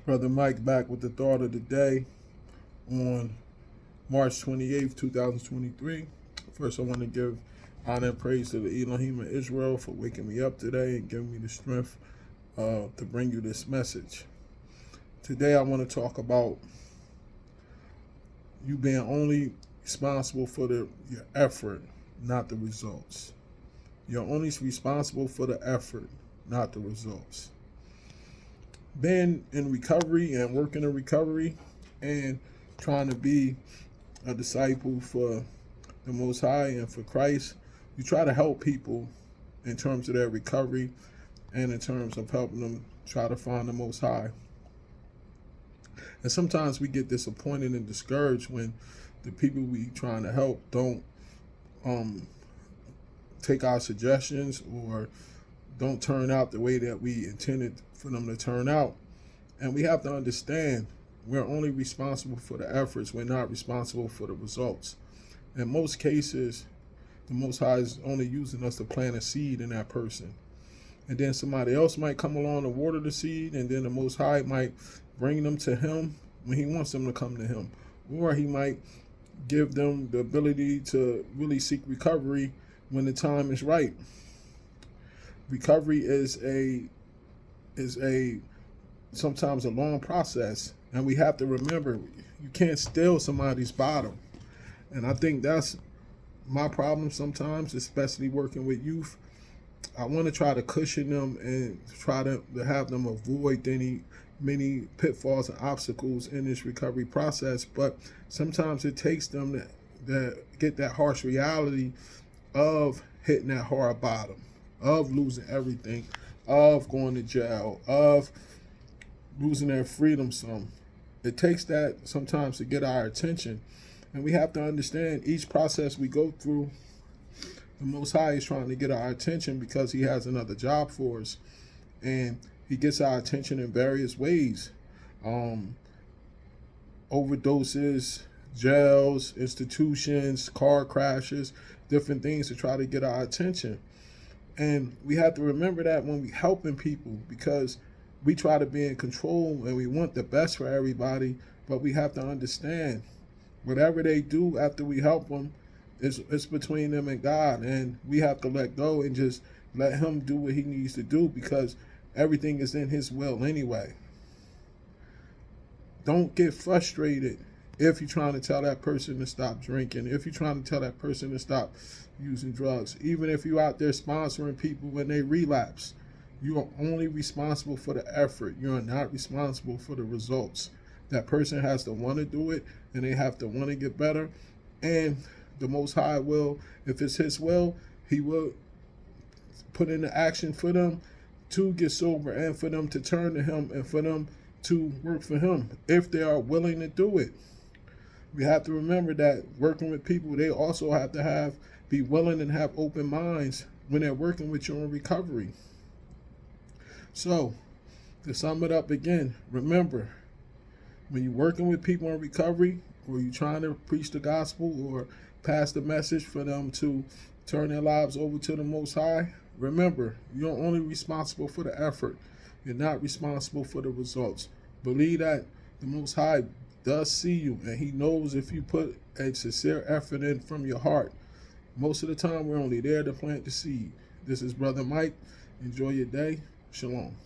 Brother Mike back with the thought of the day on March 28th, 2023. First, I want to give honor and praise to the Elohim of Israel for waking me up today and giving me the strength to bring you this message. Today, I want to talk about you being only responsible for your effort, not the results. You're only responsible for the effort, not the results. Being in recovery and working in recovery and trying to be a disciple for the Most High and for Christ, you try to help people in terms of their recovery and in terms of helping them try to find the Most High. And sometimes we get disappointed and discouraged when the people we trying to help don't take our suggestions or don't turn out the way that we intended for them to turn out. And we have to understand we're only responsible for the efforts. We're not responsible for the results. In most cases, the Most High is only using us to plant a seed in that person. And then somebody else might come along and water the seed, and then the Most High might bring them to him when he wants them to come to him. Or he might give them the ability to really seek recovery when the time is right. Recovery is sometimes a long process, and we have to remember you can't steal somebody's bottom. And I think that's my problem sometimes, especially working with youth. I want to try to cushion them and try to have them avoid many pitfalls and obstacles in this recovery process, but sometimes it takes them to get that harsh reality of hitting that hard bottom, of losing everything, of going to jail, of losing their freedom some. It takes that sometimes to get our attention. And we have to understand each process we go through, the Most High is trying to get our attention because he has another job for us. And he gets our attention in various ways. Overdoses, jails, institutions, car crashes, different things to try to get our attention. And we have to remember that when we're helping people, because we try to be in control and we want the best for everybody, but we have to understand whatever they do after we help them, it's between them and God, and we have to let go and just let him do what he needs to do, because everything is in his will anyway. Don't get frustrated if you're trying to tell that person to stop drinking, if you're trying to tell that person to stop using drugs, even if you're out there sponsoring people when they relapse. You are only responsible for the effort. You are not responsible for the results. That person has to want to do it, and they have to want to get better. And the Most High will, if it's his will, he will put into action for them to get sober and for them to turn to him and for them to work for him if they are willing to do it. We have to remember that working with people, they also have to be willing and have open minds when they're working with you in recovery. So, to sum it up again, remember, when you're working with people in recovery, or you're trying to preach the gospel or pass the message for them to turn their lives over to the Most High, remember, you're only responsible for the effort. You're not responsible for the results. Believe that the Most High does see you, and he knows if you put a sincere effort in from your heart. Most of the time, we're only there to plant the seed. This is Brother Mike. Enjoy your day. Shalom.